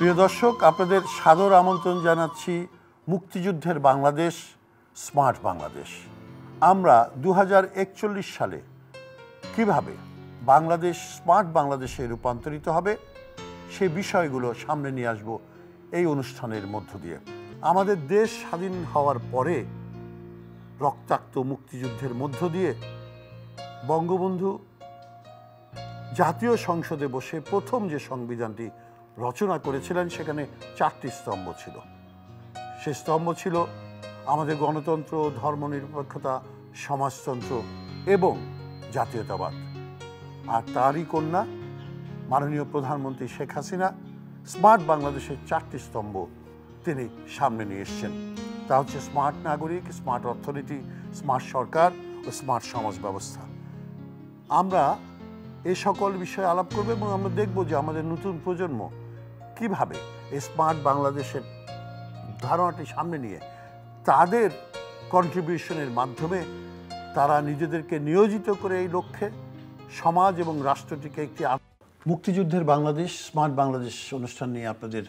প্রিয় দর্শক, আপনাদের সাদর আমন্ত্রণ জানাচ্ছি মুক্তিযুদ্ধের বাংলাদেশ, স্মার্ট বাংলাদেশ। আমরা 2041 সালে কিভাবে বাংলাদেশ স্মার্ট বাংলাদেশে রূপান্তরিত হবে সে বিষয়গুলো সামনে নিয়ে আসব এই অনুষ্ঠানের মধ্য দিয়ে। আমাদের দেশ স্বাধীন হওয়ার পরে রক্তাক্ত মুক্তিযুদ্ধের মধ্য দিয়ে বঙ্গবন্ধু জাতীয় সংসদে বসে প্রথম যে সংবিধানটি রচনা করেছিলেন সেখানে 4টি স্তম্ভ ছিল। সে স্তম্ভ ছিল আমাদের গণতন্ত্র, ধর্মনিরপেক্ষতা, সমাজতন্ত্র এবং জাতীয়তাবাদ। আর তারই কন্যা মাননীয় প্রধানমন্ত্রী শেখ হাসিনা স্মার্ট বাংলাদেশের 4টি স্তম্ভ তিনি সামনে নিয়ে এসছেন। তা হচ্ছে স্মার্ট নাগরিক, স্মার্ট অর্থনীতি, স্মার্ট সরকার ও স্মার্ট সমাজ ব্যবস্থা। আমরা এই সকল বিষয়ে আলাপ করব এবং আমরা দেখব যে আমাদের নতুন প্রজন্ম কিভাবে এই স্মার্ট বাংলাদেশের ধারণাটি সামনে নিয়ে তাদের কন্ট্রিবিউশনের মাধ্যমে তারা নিজেদেরকে নিয়োজিত করে এই লক্ষ্যে সমাজ এবং রাষ্ট্রটিকে একটি মুক্তিযুদ্ধের বাংলাদেশ, স্মার্ট বাংলাদেশ অনুষ্ঠান নিয়ে আপনাদের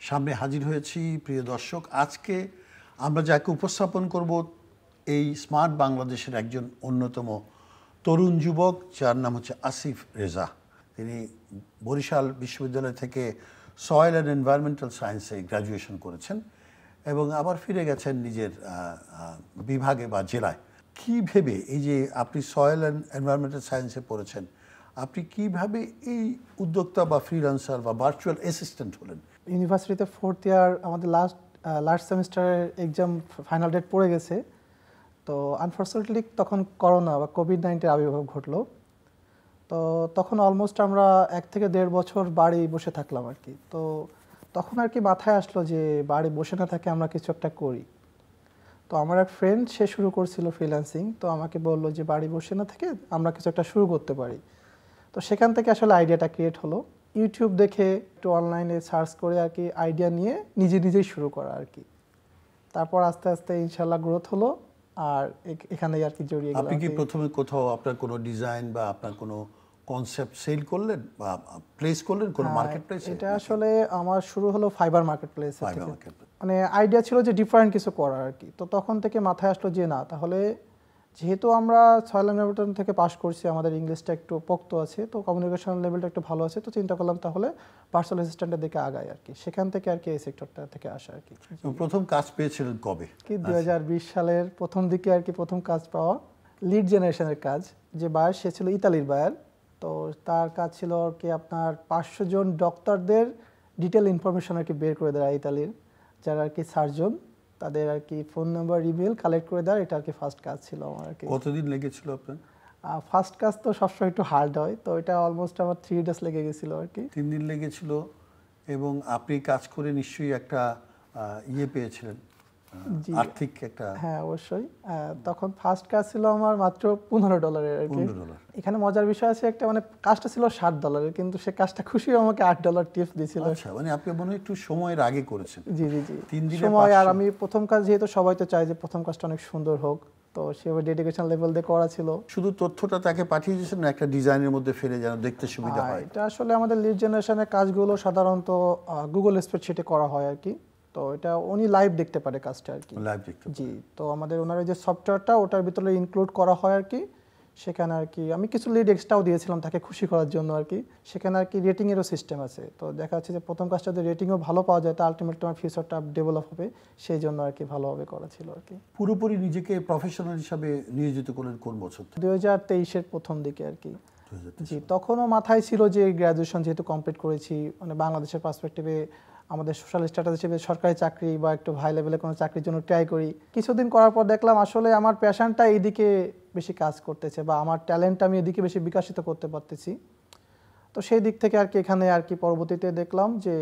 সামনে হাজির হয়েছি। প্রিয় দর্শক, আজকে আমরা যাকে উপস্থাপন করব এই স্মার্ট বাংলাদেশের একজন অন্যতম তরুণ যুবক, যার নাম হচ্ছে আসিফ রেজা। তিনি বরিশাল বিশ্ববিদ্যালয় থেকে সয়েল অ্যান্ড এনভায়রনমেন্টাল সায়েন্সে গ্র্যাজুয়েশন করেছেন এবং আবার ফিরে গেছেন নিজের বিভাগে বা জেলায়। কী ভেবে এই যে আপনি সয়েল অ্যান্ড এনভায়রনমেন্টাল সায়েন্সে পড়েছেন, আপনি কিভাবে এই উদ্যোক্তা বা ফ্রিল্যান্সার বা ভার্চুয়াল অ্যাসিস্ট্যান্ট হলেন? ইউনিভার্সিটিতে 4th ইয়ার আমাদের লাস্ট সেমিস্টারের এক্সাম ফাইনাল ডেট পড়ে গেছে। তো আনফর্চুনেটলি তখন করোনা বা কোভিড-19 আবির্ভাব ঘটলো। তো তখন অলমোস্ট আমরা 1 থেকে 1.5 বছর বাড়ি বসে থাকলাম আর কি। তো তখন আর কি মাথায় আসলো যে বাড়ি বসে না থাকে আমরা কিছু একটা করি। তো আমার এক ফ্রেন্ড সে শুরু করছিল ফ্রিল্যান্সিং। তো আমাকে বললো যে বাড়ি বসে না থেকে আমরা কিছু একটা শুরু করতে পারি। তো সেখান থেকে আসলে আইডিয়াটা ক্রিয়েট হলো। ইউটিউব দেখে একটু অনলাইনে সার্চ করে আর কি আইডিয়া নিয়ে নিজেই শুরু করা আর কি। তারপর আস্তে আস্তে ইনশাল্লাহ গ্রোথ হলো আর এখানেই আর কি জড়িয়ে গেলাম। আপনি কি প্রথমে কোথাও আপনার কোনো ডিজাইন বা আপনার কোনো কনসেপ্ট সেল করলেন বা প্লেস করলেন কোনো মার্কেট প্লেসে? এটা আসলে আমার শুরু হলো ফাইবার মার্কেট প্লেসে থেকে। মানে আইডিয়া ছিল যে ডিফারেন্ট কিছু করার আর কি। তো তখন থেকে মাথায় আসলো যে না, তাহলে যেহেতু আমরা সয়েল এনভায়রনমেন্ট থেকে পাস করছি, আমাদের ইংলিশটা একটু পোক্ত আছে, তো কমিউনিকেশন লেভেলটা একটু ভালো আছে, তো চিন্তা করলাম তাহলে ভার্চুয়াল অ্যাসিস্ট্যান্টের দিকে আগাই আর কি। সেখান থেকে আর কি এই সেক্টরটা থেকে আসা আর কি। প্রথম কাজ পেয়েছিলেন কবে? কি 2020 সালের প্রথম দিকে আর কি প্রথম কাজ পাওয়া, লিড জেনারেশনের কাজ। যে বায়ার সে ছিল ইতালির বায়ার। তো তার কাজ ছিল আর কি আপনার 500 জন ডক্টরদের ডিটেল ইনফরমেশন আর কি বের করে দেওয়া ইতালির, যারা আর কি সার্জন, তাদের আর কি ফোন নাম্বার, ইমেল কালেক্ট করে দেওয়া। এটা আর কি ফার্স্ট কাজ ছিল আমার আর কি। কতদিন লেগেছিল আপনার? ফার্স্ট কাজ তো সবসময় একটু হার্ড হয়, তো এটা অলমোস্ট আমার 3 days লেগে গেছিল আর কি। 3 দিন লেগেছিল। এবং আপনি কাজ করে নিশ্চয়ই একটা পেয়েছিলেন, আর্থিক একটা? হ্যাঁ অবশ্যই। তখন ফার্স্ট কাজ ছিল আমার মাত্র $15 আর কি। এখানে মজার বিষয় আছে একটা, মানে কাজটা ছিল $60, কিন্তু সে কাজটা খুশি আমাকে $8 টিপস দিয়েছিল। আচ্ছা, মানে আপনি মনে হয় একটু সময়ের আগে করেছেন? জি 3 দিনে সময়। আর আমি প্রথম কাজ, যেহেতু সবাই তো চায় যে প্রথম কাজটা অনেক সুন্দর হোক, তো সেভাবে ডেডিকেশন লেভেল দিয়ে করা ছিল। শুধু তথ্যটা তাকে পাঠিয়ে দিয়েছেন না একটা ডিজাইনের মধ্যে ফেলে যেন দেখতে সুবিধা হয়? এটা আসলে আমাদের লিড জেনারেশনের কাজগুলো সাধারণত গুগল স্প্রেডশিটে করা হয় আর কি। তো এটা উনি লাইভ দেখতে পারে কাজটা আর কি। লাইভ দেখতে? জি। তো আমাদের ওনার যে সফটওয়্যারটা ওটার ভিতরে ইনক্লুড করা হয় আর কি। সেখানে আর কি আমি কিছু লিড এক্সট্রাও দিয়েছিলাম তাকে খুশি করার জন্য আর কি। সেখানে আর কি রেটিংয়েরও সিস্টেম আছে। তো দেখা যাচ্ছে যে প্রথম কাজটা যদি রেটিংও ভালো পাওয়া যায়, তো আলটিমেটলি আমার ফিউচারটা ডেভেলপ হবে, সেই জন্য আর কি ভালোভাবে করা ছিল আর কি। পুরোপুরি নিজেকে প্রফেশনাল হিসাবে নিয়োজিত করলেন কোন বছর? 2023-এর প্রথম দিকে আর কি। জি। তখনও মাথায় ছিল যে গ্র্যাজুয়েশন যেহেতু কমপ্লিট করেছি, মানে বাংলাদেশের পার্সপেক্টিভে আমাদের সোশ্যাল স্ট্যাটাস হিসেবে সরকারি চাকরি বা একটু হাই লেভেলে কোনো চাকরির জন্য ট্রাই করি। কিছুদিন করার পর দেখলাম আসলে আমার প্যাশনটা এইদিকে বেশি কাজ করতেছে বা আমার ট্যালেন্টটা আমি এদিকে বেশি বিকশিত করতে পারতেছি। তো সেই দিক থেকে আর কি এখানে আর কি পরবর্তীতে দেখলাম যে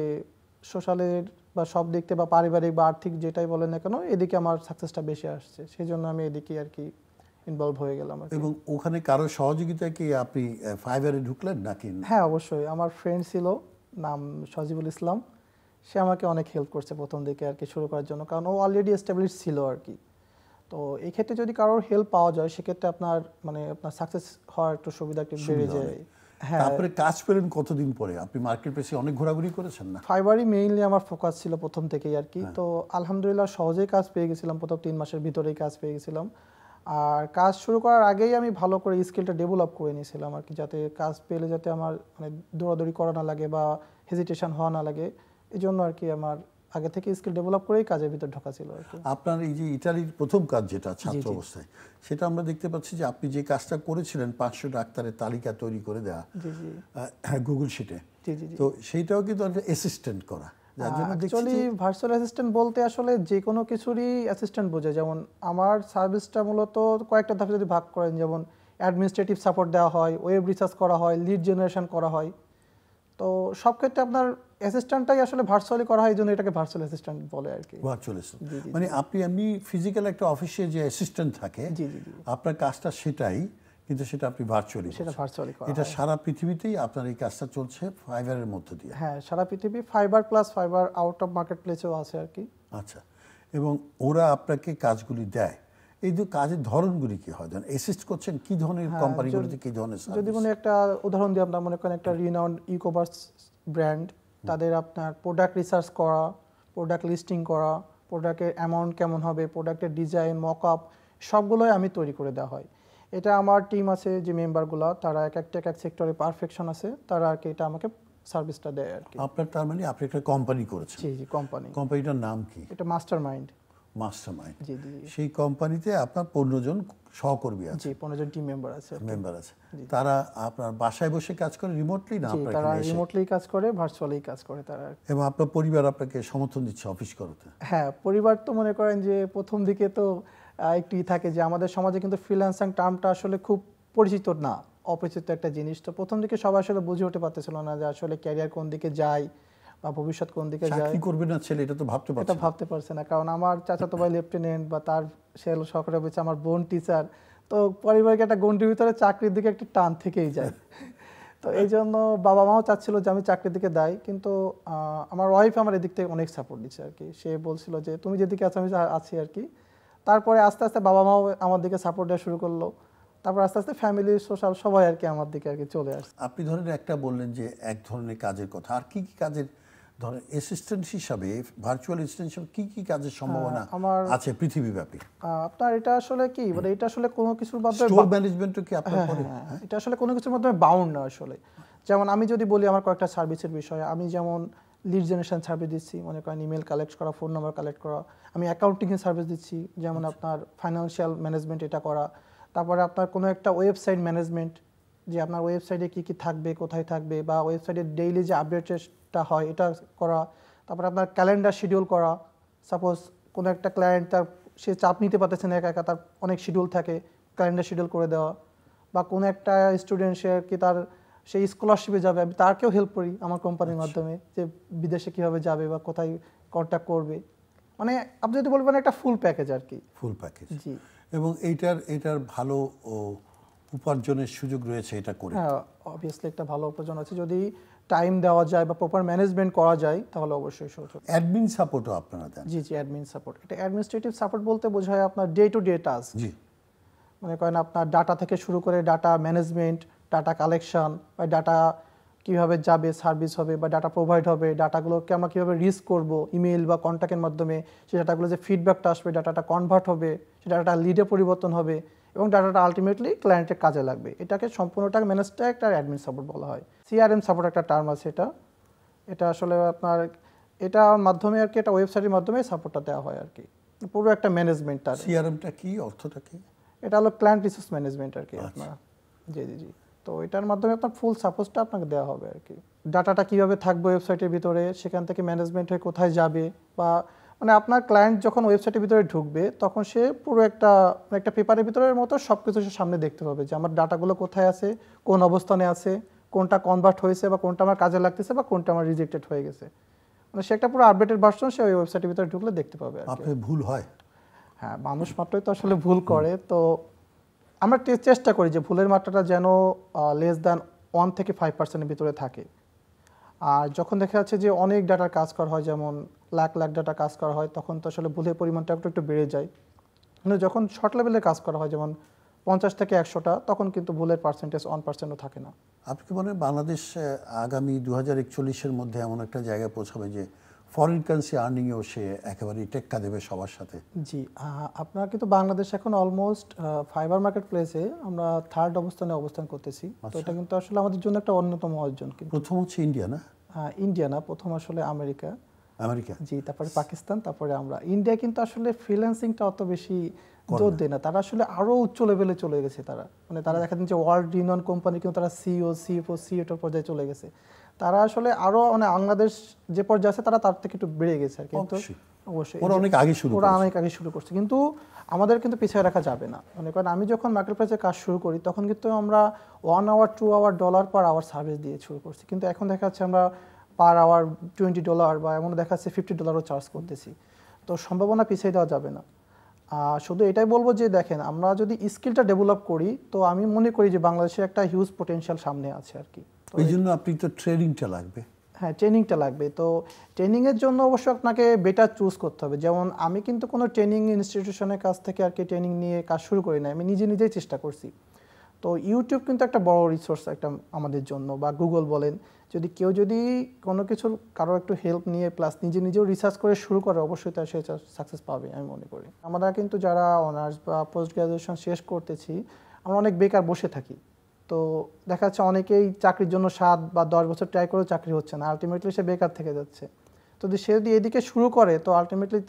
সোশ্যালের বা সব দিক থেকে বা পারিবারিক বা আর্থিক যেটাই বলেন না কেন, এদিকে আমার সাকসেসটা বেশি আসছে, সেই জন্য আমি এদিকে আর কি ইনভলভ হয়ে গেলাম। এবং ওখানে কারো সহযোগিতায় কি আপনি ফাইবারে ঢুকলেন নাকি? হ্যাঁ অবশ্যই, আমার ফ্রেন্ড ছিল নাম সজিবুল ইসলাম। সে আমাকে অনেক হেল্প করছে প্রথম দিকে আর কি শুরু করার জন্য, কারণ ও অলরেডি এস্টাবলিশ ছিল আর কি। তো এই ক্ষেত্রে যদি কারোর হেল্প পাওয়া যায় সেক্ষেত্রে আপনার মানে আপনার সাকসেস হওয়ার একটু সুবিধা একটু বেড়ে সুবিধা যায়। হ্যাঁ, তারপরে কাজ পেলেন কতদিন পরে? আপনি মার্কেট প্লেসে অনেক ঘোরাঘুরি করেছেন না? ফাইবারই মেইনলি আমার ফোকাস ছিল প্রথম থেকেই আর কি। তো আলহামদুলিল্লাহ সহজেই কাজ পেয়ে গেছিলাম, প্রথম 3 মাসের ভিতরেই কাজ পেয়ে গেছিলাম। আর কাজ শুরু করার আগেই আমি ভালো করে স্কিলটা ডেভেলপ করে নিয়েছিলাম আর কি, যাতে কাজ পেলে যাতে আমার মানে দৌড়াদৌড়ি করা না লাগে বা হেজিটেশন হওয়া না লাগে, এই জন্য আর কি আমার আগে থেকে স্কিল ডেভেলপ করেই কাজের ভিতর ঢোকা ছিল আর কি। আপনার এই যে ইতালির প্রথম কাজ যেটা ছাত্র জি। অবস্থায়, সেটা আমরা দেখতে পাচ্ছি যে আপনি যে কাজটা করেছিলেন 500 ডাক্তারের তালিকা তৈরি করে দেওয়া জি জি গুগল শিটে, জি জি জি। তো সেইটাও কিন্তু একটা অ্যাসিস্ট্যান্ট করা, যার জন্য দেখছি অ্যাকচুয়ালি ভার্চুয়াল অ্যাসিস্ট্যান্ট বলতে আসলে যে কোনো কিছুরই অ্যাসিস্ট্যান্ট বোঝায়। যেমন আমার সার্ভিসটা মূলত কয়েকটা ধাপে যদি ভাগ করেন, যেমন অ্যাডমিনিস্ট্রেটিভ সাপোর্ট দেওয়া হয়, ওয়েব রিসার্চ করা হয়, লিড জেনারেশন করা হয়। তো সব ক্ষেত্রে আপনার অ্যাসিস্ট্যান্টটাই আসলে ভার্চুয়ালি করা হয়, এই জন্য এটাকে ভার্চুয়াল অ্যাসিস্ট্যান্ট বলে আর কি। Virtual assistant. জি জি মানে আপনি এমনি ফিজিক্যাল একটা অফিসে যে অ্যাসিস্ট্যান্ট থাকে, জি জি জি, আপনার কাজটা সেটাই, কিন্তু সেটা আপনি ভার্চুয়ালি সেটা ভার্চুয়ালি করা এটা হয়। সারা পৃথিবীতেই আপনার এই কাজটা চলছে ফাইবারের মধ্য দিয়ে। হ্যাঁ, সারা পৃথিবী fibre plus fibre out of market প্লেসেও আছে আর কি। আচ্ছা, এবং ওরা আপনাকে কাজগুলি দেয়, এই যে কাজের ধরনগুলি কি হয়? যেমন অ্যাসিস্ট করছেন কি ধরনের কোম্পানিগুলিতে, কি ধরনের যদি সার্ভিস? কোনো একটা উদাহরণ দিই, আপনার মনে করেন একটা রিনাউন্ড ই কমার্স ব্র্যান্ড, তাদের আপনার প্রোডাক্ট রিসার্চ করা, প্রোডাক্ট লিস্টিং করা, প্রোডাক্টের অ্যামাউন্ট কেমন হবে, প্রোডাক্টের ডিজাইন, মক আপ, সবগুলোই আমি তৈরি করে দেওয়া হয়। এটা আমার টিম আছে যে মেম্বারগুলো, তারা এক এক সেক্টরে পারফেকশন আছে, তারা আর কি এটা আমাকে সার্ভিসটা দেয় আর কি। আপনার তার মানে আপনি একটা কোম্পানি করেছেন, জি জি, কোম্পানি। কোম্পানিটার নাম কি? এটা মাস্টার মাইন্ড। মাস্টারমাইন্ড। জি জি সেই কোম্পানিতে আপনার 15 জন সহকর্মী আছে, জি, 15 জন টিম মেম্বার আছে আর কি। মেম্বার আছে। তারা আপনার বাসায় বসে কাজ করে রিমোটলি, না জি, আপনার তারা এখানে এসে? রিমোটলি কাজ করে, ভার্চুয়ালি কাজ করে তারা। এবং আপনার পরিবার আপনাকে সমর্থন দিচ্ছে অফিস করতে? হ্যাঁ, পরিবার তো মনে করেন যে প্রথম দিকে তো একটু থাকে যে আমাদের সমাজে কিন্তু ফ্রিল্যান্সিং টার্মটা আসলে খুব পরিচিত না, অপরিচিত একটা জিনিস। তো প্রথম দিকে সবাই আসলে বুঝে উঠতে পারতেছিল না যে আসলে ক্যারিয়ার কোন দিকে যায় বা ভবিষ্যৎ কোন দিকে যায়। চাকরি করবে না ছেলে, এটা তো ভাবতে এটা পারছে না। ভাবতে পারছে না, কারণ আমার চাচাতো ভাই লেফটেন্যান্ট বা তার সে হলো সরকারি অফিসে, আমার বোন টিচার। তো পরিবারকে একটা গণ্ডির ভিতরে চাকরির দিকে একটা টান থেকেই যায়। তো এই জন্য বাবা মাও চাচ্ছিল যে আমি চাকরির দিকে দেই, কিন্তু আমার ওয়াইফ আমার এদিক থেকে অনেক সাপোর্ট দিচ্ছে আর কি। সে বলছিল যে তুমি যেদিকে আছো আমি আছি আর কি। তারপরে আস্তে আস্তে বাবা মাও আমার দিকে সাপোর্ট দেওয়া শুরু করলো। তারপর আস্তে আস্তে ফ্যামিলি, সোশ্যাল সবাই আর কি আমার দিকে আর কি চলে আসছে। আপনি ধরেন একটা বললেন যে এক ধরনের কাজের কথা, আর কি কি কাজের ধরেন অ্যাসিস্ট্যান্ট হিসাবে, ভার্চুয়াল অ্যাসিস্ট্যান্ট হিসাবে কি কি কাজের সম্ভাবনা আছে পৃথিবীব্যাপী? আপনার এটা আসলে কি মানে, এটা আসলে কোনো কিছুর মাধ্যমে স্টোর ম্যানেজমেন্টও কি আপনার পড়ে? এটা আসলে কোনো কিছুর মাধ্যমে বাউন্ড না আসলে। যেমন আমি যদি বলি আমার কয়েকটা সার্ভিসের বিষয়ে, আমি যেমন লিড জেনারেশন সার্ভিস দিচ্ছি, মনে করেন ইমেল কালেক্ট করা, ফোন নাম্বার কালেক্ট করা। আমি অ্যাকাউন্টিংয়ের সার্ভিস দিচ্ছি, যেমন আপনার ফাইন্যান্সিয়াল ম্যানেজমেন্ট এটা করা। তারপরে আপনার কোনো একটা ওয়েবসাইট ম্যানেজমেন্ট, যে আপনার ওয়েবসাইটে কী কী থাকবে, কোথায় থাকবে, বা ওয়েবসাইটের ডেইলি যে আপডেটটা হয় এটা করা। তারপরে আপনার ক্যালেন্ডার শিডিউল করা। সাপোজ কোনো একটা ক্লায়েন্ট তার সে চাপ নিতে পারতেছে না একা একা, তার অনেক শিডিউল থাকে, ক্যালেন্ডার শিডিউল করে দেওয়া। বা কোনো একটা স্টুডেন্ট সে কি তার সেই স্কলারশিপে যাবে, আমি তাকেও হেল্প করি আমার কোম্পানির মাধ্যমে, যে বিদেশে কীভাবে যাবে বা কোথায় কন্ট্যাক্ট করবে। মানে আপনি যদি বলবেন একটা ফুল প্যাকেজ আর কি। Full package. জি, এবং এইটার ভালো উপার্জনের সুযোগ রয়েছে এটা করে? হ্যাঁ, অবভিয়াসলি একটা ভালো উপার্জন আছে, যদি টাইম দেওয়া যায় বা প্রপার ম্যানেজমেন্ট করা যায় তাহলে অবশ্যই সুযোগ। অ্যাডমিন সাপোর্টও আপনারা দেন? জি জি, অ্যাডমিন সাপোর্ট। এটা অ্যাডমিনিস্ট্রেটিভ সাপোর্ট বলতে বোঝায় আপনার ডে টু ডে টাস্ক। জি। মনে করেন আপনার ডাটা থেকে শুরু করে ডাটা ম্যানেজমেন্ট, ডাটা কালেকশন, বা ডাটা কীভাবে যাবে, সার্ভিস হবে বা ডাটা প্রোভাইড হবে, ডাটাগুলোকে আমরা কীভাবে রিস্ক করব ইমেল বা কন্ট্যাক্টের মাধ্যমে, সেই ডাটাগুলো যে ফিডব্যাকটা আসবে, ডাটাটা কনভার্ট হবে, সেই ডাটাটা লিডে পরিবর্তন হবে এবং ডাটাটা আলটিমেটলি ক্লায়েন্টের কাজে লাগবে। এটাকে সম্পূর্ণটাকে ম্যানেজটা একটা অ্যাডমিন সাপোর্ট বলা হয়। সিআরএম সাপোর্ট একটা টার্ম আছে, এটা আসলে আপনার এটার মাধ্যমে আর কি, এটা ওয়েবসাইটের মাধ্যমে সাপোর্টটা দেওয়া হয় আর কি, পুরো একটা ম্যানেজমেন্টটা। সিআরএমটা কি, অর্থটা কি? এটা হলো ক্লায়েন্ট রিসোর্স ম্যানেজমেন্ট আর কি আপনার। জি জি জি। তো এটার মাধ্যমে আপনার ফুল সাপোর্টটা আপনাকে দেওয়া হবে আর কি। ডাটাটা কীভাবে থাকবে ওয়েবসাইটের ভিতরে, সেখান থেকে ম্যানেজমেন্ট হয়ে কোথায় যাবে, বা মানে আপনার ক্লায়েন্ট যখন ওয়েবসাইটের ভিতরে ঢুকবে তখন সে পুরো একটা পেপারের ভিতরের মতো সব কিছু সে সামনে দেখতে পাবে, যে আমার ডাটাগুলো কোথায় আছে, কোন অবস্থানে আছে, কোনটা কনভার্ট হয়েছে বা কোনটা আমার কাজে লাগতেছে বা কোনটা আমার রিজেক্টেড হয়ে গেছে। মানে সে একটা পুরো আপডেটেড ভার্সন সে ওই ওয়েবসাইটের ভিতরে ঢুকলে দেখতে পাবে আর কি। আপনার ভুল হয়? হ্যাঁ, মানুষ মাত্রই তো আসলে ভুল করে। তো আমরা চেষ্টা করি যে ভুলের মাত্রাটা যেন লেস দ্যান 1 থেকে 5%-এর ভিতরে থাকে। আর যখন দেখা যাচ্ছে যে অনেক ডাটার কাজ করা হয়, যেমন লাখ লাখ ডাটা কাজ করা হয়, তখন তো আসলে ভুলের পরিমাণটা একটু একটু বেড়ে যায়। কিন্তু যখন শর্ট লেভেলের কাজ করা হয়, যেমন 50 থেকে 100টা, তখন কিন্তু ভুলের পার্সেন্টেজ 1%ও থাকে না। আপনি কি মনে হয় বাংলাদেশ আগামী 2041-এর মধ্যে এমন একটা জায়গায় পৌঁছাবে যে ফরেন কারেন্সি আর্নিংয়েও সে একেবারেই টেক্কা দেবে সবার সাথে? জি, আপনার কিন্তু বাংলাদেশ এখন অলমোস্ট ফাইবার মার্কেট প্লেসে আমরা 3rd অবস্থানে অবস্থান করতেছি। তো এটা কিন্তু আসলে আমাদের জন্য একটা অন্যতম অর্জন। কিন্তু প্রথম হচ্ছে ইন্ডিয়া, না? ইন্ডিয়া না, প্রথম আসলে আমেরিকা। আমেরিকা। জি, তারপরে পাকিস্তান, তারপরে আমরা। ইন্ডিয়া কিন্তু আসলে ফ্রিল্যান্সিংটা অত বেশি জোর দেয় না, তারা আসলে আরো উচ্চ লেভেলে চলে গেছে। তারা মানে তারা দেখা যাচ্ছে ওয়ার্ল্ড রিনোন কোম্পানি, কিন্তু তারা সিইও, সিএফও, সিএটোর পর্যায়ে চলে গেছে। তারা আসলে আরো মানে বাংলাদেশ যে পর্যায়ে আছে তারা তার থেকে একটু বেড়ে গেছে আর কি। কিন্তু অবশ্যই ওরা অনেক আগে শুরু করছে, কিন্তু আমাদের কিন্তু পিছিয়ে রাখা যাবে না। মানে কারণ আমি যখন মার্কেট প্লেসে কাজ শুরু করি, তখন কিন্তু আমরা 1 hour 2 hour dollar per hour service দিয়ে শুরু করছি। কিন্তু এখন দেখা যাচ্ছে আমরা পার আওয়ার $20 বা এমন দেখা যাচ্ছে $50ও চার্জ করতেছি। তো সম্ভাবনা পিছিয়ে দেওয়া যাবে না। শুধু এটাই বলবো যে দেখেন, আমরা যদি স্কিলটা ডেভেলপ করি, তো আমি মনে করি যে বাংলাদেশে একটা হিউজ পটেনশিয়াল সামনে আছে আর কি। এই জন্য আপনি তো ট্রেনিংটা লাগবে। হ্যাঁ, ট্রেনিংটা লাগবে। তো ট্রেনিংয়ের জন্য অবশ্যই আপনাকে বেটার চুজ করতে হবে। যেমন আমি কিন্তু কোনো ট্রেনিং ইনস্টিটিউশনের কাছ থেকে আর কি ট্রেনিং নিয়ে কাজ শুরু করি না, আমি নিজেই চেষ্টা করছি। তো ইউটিউব কিন্তু একটা বড় রিসোর্স একটা আমাদের জন্য, বা গুগল বলেন। কেউ যদি কোনো কিছুর কারো একটু হেল্প নিয়ে প্লাস নিজেও রিসার্চ করে শুরু করে, অবশ্যই তার সে সাকসেস পাবে আমি মনে করি। আমরা কিন্তু যারা অনার্স বা পোস্ট গ্রাজুয়েশন শেষ করতেছি, আমরা অনেক বেকার বসে থাকি। তো দেখা যাচ্ছে অনেকেই চাকরির জন্য 7 বা 10 বছর ট্রাই করেও চাকরি হচ্ছে না, আলটিমেটলি সে বেকার থেকে যাচ্ছে। তো সে যদি এদিকে শুরু করে, তো আলটিমেটলি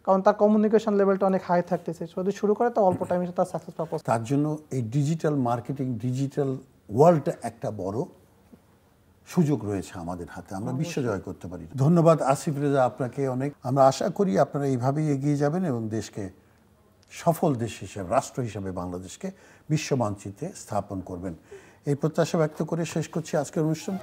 কারণ তার কমিউনিকেশন লেভেলটা অনেক হাই থাকতেছে, যদি শুরু করে তো অল্প টাইমে তার সাকসেস পাওয়া। তার জন্য এই ডিজিটাল মার্কেটিং, ডিজিটাল ওয়ার্ল্ডটা একটা বড় সুযোগ রয়েছে আমাদের হাতে, আমরা বিশ্ব জয় করতে পারি। ধন্যবাদ আসিফ রেজা আপনাকে অনেক। আমরা আশা করি আপনারা এইভাবেই এগিয়ে যাবেন এবং দেশকে সফল দেশ হিসেবে, রাষ্ট্র হিসেবে বাংলাদেশকে বিশ্ব মানচিত্রে স্থাপন করবেন, এই প্রত্যাশা ব্যক্ত করে শেষ করছি আজকের অনুষ্ঠান।